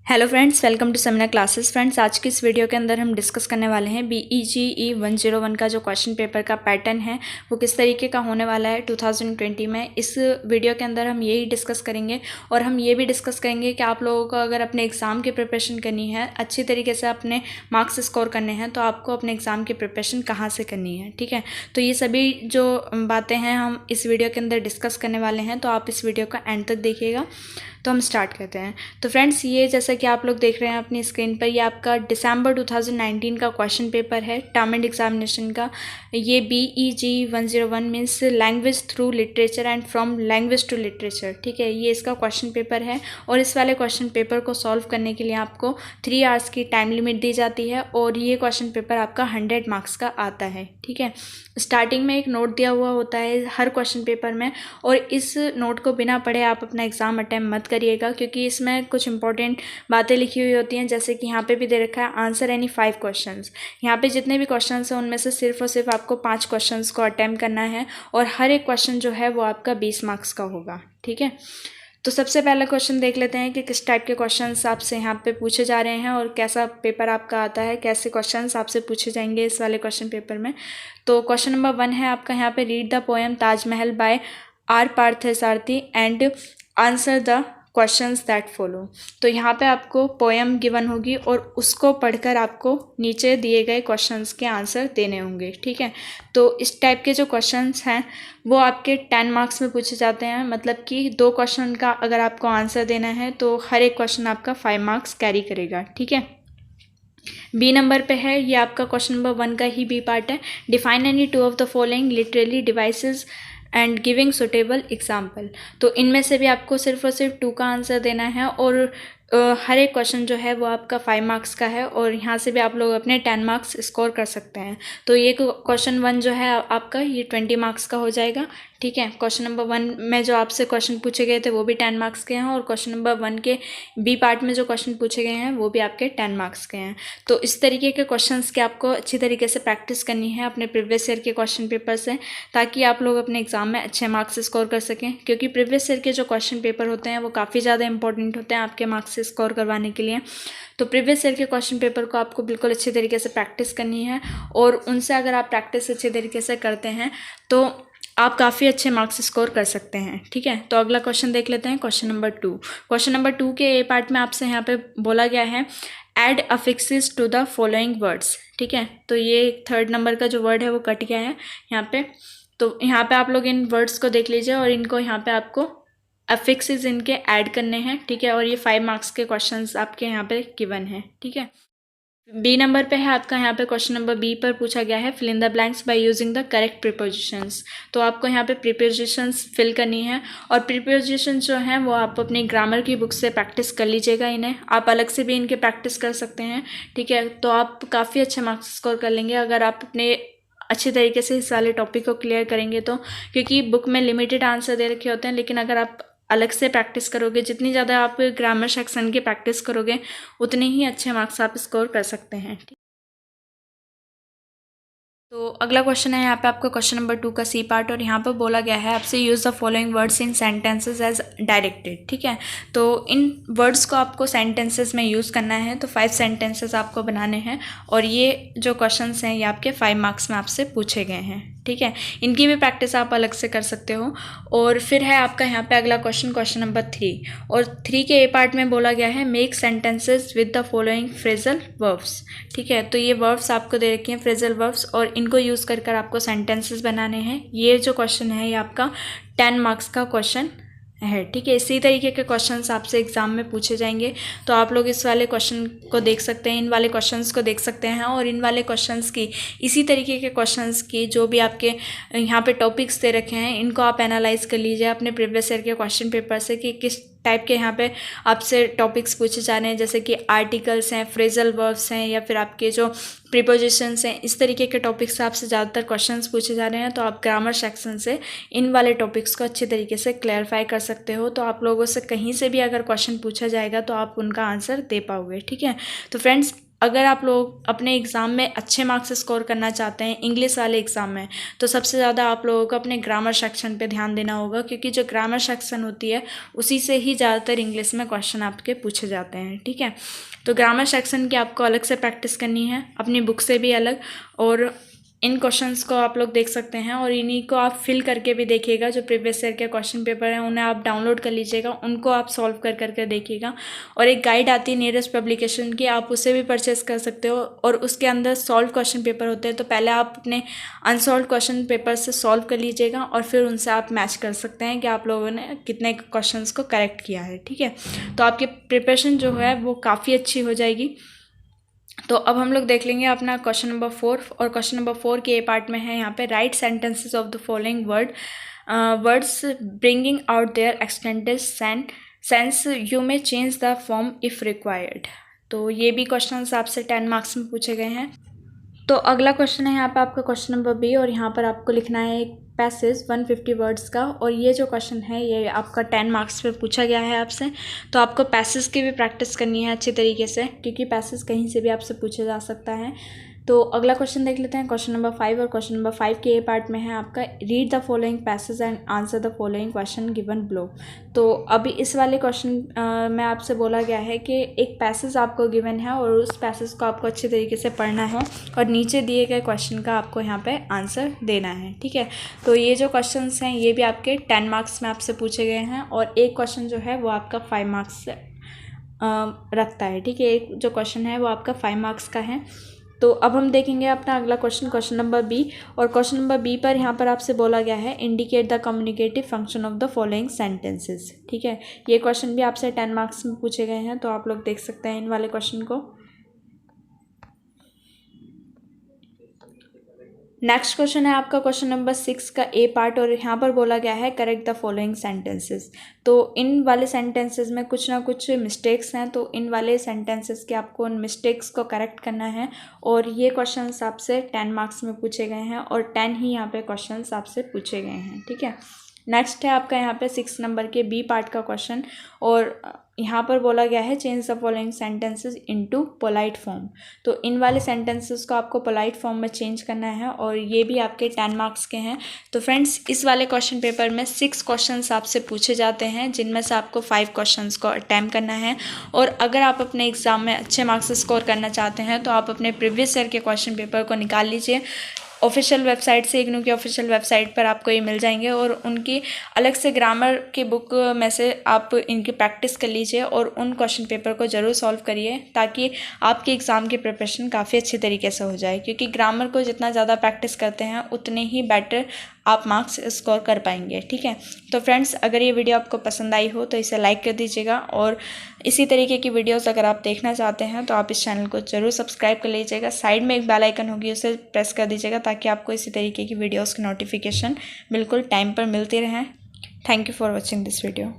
Hello friends, welcome to seminar classes. Friends, आज की इस वीडियो के अंदर हम डिस्कस करने वाले हैं BEGE 101 का जो क्वेश्चन पेपर का पैटर्न है वो किस तरीके का होने वाला है 2020 में। इस वीडियो के अंदर हम यही डिस्कस करेंगे और हम ये भी डिस्कस करेंगे कि आप लोगों को अगर अपने एग्ज़ाम की प्रिपरेशन करनी है, अच्छी तरीके से अपने मार्क्स स्कोर करने हैं, तो आपको अपने एग्ज़ाम की प्रिपरेशन कहाँ से करनी है। ठीक है, तो ये सभी जो बातें हैं हम इस वीडियो के अंदर डिस्कस करने वाले हैं, तो आप इस वीडियो का एंड तक देखिएगा। तो हम स्टार्ट करते हैं। तो फ्रेंड्स, ये जैसा कि आप लोग देख रहे हैं अपनी स्क्रीन पर, ये आपका दिसंबर 2019 का क्वेश्चन पेपर है टर्म एंड एग्जामिनेशन का। ये BEGE 101 means language through literature and from language to literature. ठीक है, ये इसका क्वेश्चन पेपर है और इस वाले क्वेश्चन पेपर को सॉल्व करने के लिए आपको 3 आवर्स की टाइम लिमिट दी जाती है और ये क्वेश्चन पेपर आपका 100 मार्क्स का आता है। ठीक है, स्टार्टिंग में एक नोट दिया हुआ होता है हर क्वेश्चन पेपर में और इस नोट को बिना पढ़े आप अपना एग्ज़ाम अटैम्प्ट मत करिएगा, क्योंकि इसमें कुछ इंपॉर्टेंट बातें लिखी हुई होती हैं। जैसे कि यहाँ पे भी दे रखा है आंसर एनी 5 क्वेश्चंस। यहाँ पे जितने भी क्वेश्चंस हैं उनमें से सिर्फ और सिर्फ आपको 5 क्वेश्चंस को अटैम्प्ट करना है और हर एक क्वेश्चन जो है वो आपका 20 मार्क्स का होगा। ठीक है, तो सबसे पहला क्वेश्चन देख लेते हैं कि किस टाइप के क्वेश्चंस आपसे यहाँ पे पूछे जा रहे हैं और कैसा पेपर आपका आता है, कैसे क्वेश्चंस आपसे पूछे जाएंगे इस वाले क्वेश्चन पेपर में। तो क्वेश्चन नंबर 1 है आपका यहाँ पे, read the poem Taj Mahal bye R Parthasarathi and answer the questions that follow. तो यहाँ पे आपको पोएम गिवन होगी और उसको पढ़कर आपको नीचे दिए गए क्वेश्चंस के आंसर देने होंगे। ठीक है, तो इस टाइप के जो क्वेश्चंस हैं वो आपके 10 मार्क्स में पूछे जाते हैं। मतलब कि 2 क्वेश्चन का अगर आपको आंसर देना है तो हर एक क्वेश्चन आपका 5 मार्क्स कैरी करेगा। ठीक है, बी नंबर पे है, ये आपका क्वेश्चन नंबर 1 का ही बी पार्ट है। Define any 2 of the following literary devices and giving suitable example. तो इनमें से भी आपको सिर्फ और सिर्फ 2 का आंसर देना है और हर एक क्वेश्चन जो है वो आपका 5 मार्क्स का है और यहाँ से भी आप लोग अपने 10 मार्क्स स्कोर कर सकते हैं। तो ये क्वेश्चन 1 जो है आपका ये 20 मार्क्स का हो जाएगा। ठीक है, क्वेश्चन नंबर 1 में जो आपसे क्वेश्चन पूछे गए थे वो भी 10 मार्क्स के हैं और क्वेश्चन नंबर 1 के बी पार्ट में जो क्वेश्चन पूछे गए हैं वो भी आपके 10 मार्क्स के हैं। तो इस तरीके के क्वेश्चंस की आपको अच्छी तरीके से प्रैक्टिस करनी है अपने प्रीवियस ईयर के क्वेश्चन पेपर से, ताकि आप लोग अपने एग्जाम में अच्छे मार्क्स स्कोर कर सकें। क्योंकि प्रीवियस ईयर के जो क्वेश्चन पेपर होते हैं वो काफ़ी ज़्यादा इंपॉर्टेंट होते हैं आपके मार्क्स स्कोर करवाने के लिए। तो प्रीवियस ईयर के क्वेश्चन पेपर को आपको बिल्कुल अच्छी तरीके से प्रैक्टिस करनी है और उनसे अगर आप प्रैक्टिस अच्छे तरीके से करते हैं तो आप काफ़ी अच्छे मार्क्स स्कोर कर सकते हैं। ठीक है, तो अगला क्वेश्चन देख लेते हैं, क्वेश्चन नंबर 2। क्वेश्चन नंबर 2 के ए पार्ट में आपसे यहाँ पे बोला गया है add affixes to the following words. ठीक है, तो ये 3rd नंबर का जो वर्ड है वो कट गया है यहाँ पे। तो यहाँ पे आप लोग इन वर्ड्स को देख लीजिए और इनको यहाँ पे आपको अफिक्सेस इनके ऐड करने हैं। ठीक है, और ये 5 मार्क्स के क्वेश्चंस आपके यहाँ पे गिवन है। ठीक है, बी नंबर पे है आपका यहाँ पे क्वेश्चन नंबर बी पर पूछा गया है fill in the blanks by using the correct prepositions. तो आपको यहाँ पे प्रीपोजिशंस फिल करनी है और प्रीपोजिशंस जो हैं वो आप अपनी ग्रामर की बुक से प्रैक्टिस कर लीजिएगा। इन्हें आप अलग से भी इनके प्रैक्टिस कर सकते हैं। ठीक है, तो आप काफ़ी अच्छा मार्क्स स्कोर कर लेंगे अगर आप अपने अच्छे तरीके से इस वाले टॉपिक को क्लियर करेंगे तो। क्योंकि बुक में लिमिटेड आंसर दे रखे होते हैं, लेकिन अगर आप अलग से प्रैक्टिस करोगे, जितनी ज़्यादा आप ग्रामर सेक्शन की प्रैक्टिस करोगे उतने ही अच्छे मार्क्स आप स्कोर कर सकते हैं। तो अगला क्वेश्चन है यहाँ पे आपका क्वेश्चन नंबर 2 का सी पार्ट और यहाँ पर बोला गया है आपसे use the following words in sentences as directed. ठीक है, तो इन वर्ड्स को आपको सेंटेंसेस में यूज़ करना है। तो 5 सेंटेंसेस आपको बनाने हैं और ये जो क्वेश्चंस हैं ये आपके 5 मार्क्स में आपसे पूछे गए हैं। ठीक है, इनकी भी प्रैक्टिस आप अलग से कर सकते हो। और फिर है आपका यहाँ पे अगला क्वेश्चन, क्वेश्चन नंबर 3 और 3 के ए पार्ट में बोला गया है make sentences with the following phrasal verbs. ठीक है, तो ये वर्ब्स आपको दे रखे हैं फ्रेजल वर्ब्स और इनको यूज़ कर आपको सेंटेंसेस बनाने हैं। ये जो क्वेश्चन है ये आपका 10 मार्क्स का क्वेश्चन है। ठीक है, इसी तरीके के क्वेश्चंस आपसे एग्जाम में पूछे जाएंगे। तो आप लोग इस वाले क्वेश्चन को देख सकते हैं, इन वाले क्वेश्चंस को देख सकते हैं और इन वाले क्वेश्चंस की, इसी तरीके के क्वेश्चंस की जो भी आपके यहाँ पे टॉपिक्स दे रखे हैं इनको आप एनालाइज कर लीजिए अपने प्रीवियस ईयर के क्वेश्चन पेपर से कि किस टाइप के यहाँ पे आपसे टॉपिक्स पूछे जा रहे हैं। जैसे कि आर्टिकल्स हैं, फ्रेजल वर्ब्स हैं या फिर आपके जो प्रीपोजिशंस हैं, इस तरीके के टॉपिक्स से आपसे ज़्यादातर क्वेश्चंस पूछे जा रहे हैं। तो आप ग्रामर सेक्शन से इन वाले टॉपिक्स को अच्छे तरीके से क्लैरिफाई कर सकते हो। तो आप लोगों से कहीं से भी अगर क्वेश्चन पूछा जाएगा तो आप उनका आंसर दे पाओगे। ठीक है, तो फ्रेंड्स अगर आप लोग अपने एग्ज़ाम में अच्छे मार्क्स स्कोर करना चाहते हैं इंग्लिश वाले एग्ज़ाम में, तो सबसे ज़्यादा आप लोगों को अपने ग्रामर सेक्शन पे ध्यान देना होगा, क्योंकि जो ग्रामर सेक्शन होती है उसी से ही ज़्यादातर इंग्लिश में क्वेश्चन आपके पूछे जाते हैं। ठीक है, तो ग्रामर सेक्शन की आपको अलग से प्रैक्टिस करनी है, अपनी बुक से भी अलग। और इन क्वेश्चंस को आप लोग देख सकते हैं और इन्हीं को आप फिल करके भी देखिएगा। जो प्रीवियस ईयर के क्वेश्चन पेपर हैं उन्हें आप डाउनलोड कर लीजिएगा, उनको आप सॉल्व कर करके देखिएगा। और एक गाइड आती है नियरेस्ट पब्लिकेशन की, आप उसे भी परचेस कर सकते हो और उसके अंदर सॉल्व क्वेश्चन पेपर होते हैं। तो पहले आप अपने अनसॉल्व क्वेश्चन पेपर से सॉल्व कर लीजिएगा और फिर उनसे आप मैच कर सकते हैं कि आप लोगों ने कितने क्वेश्चन को करेक्ट किया है। ठीक है, तो आपकी प्रिपरेशन जो है वो काफ़ी अच्छी हो जाएगी। तो अब हम लोग देख लेंगे अपना क्वेश्चन नंबर 4, और क्वेश्चन नंबर 4 के ए पार्ट में है यहाँ पे write sentences of the following words bringing out their extended sense you may change the form if required. तो ये भी क्वेश्चन आपसे 10 मार्क्स में पूछे गए हैं। तो अगला क्वेश्चन है यहाँ पे आपका क्वेश्चन नंबर बी, और यहाँ पर आपको लिखना है एक पैसेज 150 वर्ड्स का। और ये जो क्वेश्चन है ये आपका 10 मार्क्स पे पूछा गया है आपसे। तो आपको पैसेज की भी प्रैक्टिस करनी है अच्छी तरीके से, क्योंकि पैसेज कहीं से भी आपसे पूछा जा सकता है। तो अगला क्वेश्चन देख लेते हैं, क्वेश्चन नंबर 5, और क्वेश्चन नंबर 5 के ए पार्ट में है आपका read the following passage and answer the following question given below. तो अभी इस वाले क्वेश्चन में आपसे बोला गया है कि एक पैसेज आपको गिवन है और उस पैसेज को आपको अच्छे तरीके से पढ़ना है और नीचे दिए गए क्वेश्चन का आपको यहाँ पे आंसर देना है। ठीक है, तो ये जो क्वेश्चंस हैं ये भी आपके 10 मार्क्स में आपसे पूछे गए हैं, और एक क्वेश्चन जो है वो आपका 5 मार्क्स रखता है। ठीक है, एक जो क्वेश्चन है वो आपका 5 मार्क्स का है। तो अब हम देखेंगे अपना अगला क्वेश्चन, क्वेश्चन नंबर बी, और क्वेश्चन नंबर बी पर यहाँ पर आपसे बोला गया है indicate the communicative function of the following sentences. ठीक है, ये क्वेश्चन भी आपसे 10 मार्क्स में पूछे गए हैं, तो आप लोग देख सकते हैं इन वाले क्वेश्चन को। नेक्स्ट क्वेश्चन है आपका क्वेश्चन नंबर 6 का ए पार्ट, और यहाँ पर बोला गया है करेक्ट द फॉलोइंग सेंटेंसेस। तो इन वाले सेंटेंसेस में कुछ ना कुछ मिस्टेक्स हैं, तो इन वाले सेंटेंसेस के आपको उन मिस्टेक्स को करेक्ट करना है। और ये क्वेश्चंस आपसे 10 मार्क्स में पूछे गए हैं, और 10 ही यहाँ पे क्वेश्चंस आपसे पूछे गए हैं। ठीक है, नेक्स्ट है आपका यहाँ पे 6 नंबर के बी पार्ट का क्वेश्चन, और यहाँ पर बोला गया है change the following sentences into polite form. तो इन वाले सेंटेंसेस को आपको पोलाइट फॉर्म में चेंज करना है, और ये भी आपके 10 मार्क्स के हैं। तो फ्रेंड्स, इस वाले क्वेश्चन पेपर में 6 क्वेश्चंस आपसे पूछे जाते हैं, जिनमें से आपको 5 क्वेश्चंस को अटैम्प्ट करना है। और अगर आप अपने एग्ज़ाम में अच्छे मार्क्स स्कोर करना चाहते हैं तो आप अपने प्रीवियस ईयर के क्वेश्चन पेपर को निकाल लीजिए। ऑफिशियल वेबसाइट से, इग्नू की ऑफिशियल वेबसाइट पर आपको ये मिल जाएंगे, और उनकी अलग से ग्रामर की बुक में से आप इनकी प्रैक्टिस कर लीजिए और उन क्वेश्चन पेपर को ज़रूर सॉल्व करिए, ताकि आपके एग्ज़ाम की प्रिपरेशन काफ़ी अच्छी तरीके से हो जाए। क्योंकि ग्रामर को जितना ज़्यादा प्रैक्टिस करते हैं उतने ही बेटर आप मार्क्स स्कोर कर पाएंगे। ठीक है, तो फ्रेंड्स, अगर ये वीडियो आपको पसंद आई हो तो इसे लाइक कर दीजिएगा, और इसी तरीके की वीडियोस अगर आप देखना चाहते हैं तो आप इस चैनल को ज़रूर सब्सक्राइब कर लीजिएगा। साइड में एक बेल आइकन होगी, उसे प्रेस कर दीजिएगा, ताकि आपको इसी तरीके की वीडियोस की नोटिफिकेशन बिल्कुल टाइम पर मिलती रहें। Thank you for watching this video.